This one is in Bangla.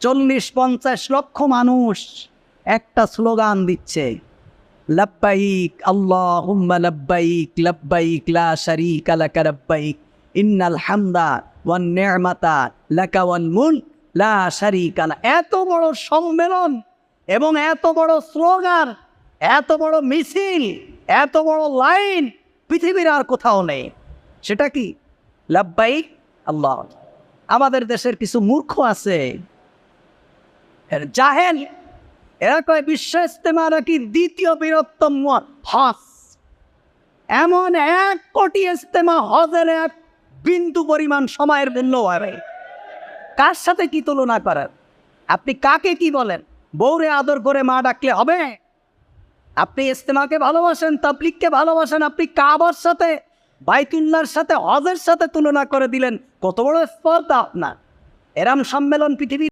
40-50 লক্ষ মানুষ একটা স্লোগান দিচ্ছে, লাব্বাইক আল্লাহুম্মা লাব্বাইক লাব্বাইক লা শারীকা লাকা লাব্বাইক ইন্নাল হামদা ওয়ান নি'মাতা লাকা ওয়াল মুলক লা শারীকা লাক। এত বড় সম্মেলন এবং এত বড় স্লোগান, এত বড় মিছিল, এত বড় লাইন পৃথিবীর আর কোথাও নেই। সেটা কি? লাব্বাইক আল্লাহ। আমাদের দেশের কিছু মূর্খ আছে, জাহেল, এরা কয় বিশ্ব ইজতেমা নাকি দ্বিতীয় বৃহত্তম হজ। এমন 1 কোটি ইজতেমা হজের 1 বিন্দু পরিমাণ সময়ের মূল্য হয়। কার সাথে কি তুলনা করেন? আপনি কাকে কি বলেন? বউরে আদর করে মা ডাকলে হবে? আপনি ইজতেমাকে ভালোবাসেন, তাবলীগকে ভালোবাসেন, আপনি কাবার সাথে, বাইতুল্লাহর সাথে, হজের সাথে তুলনা করে দিলেন। কত বড় স্পর্ধা আপনার! এরম সম্মেলন পৃথিবীর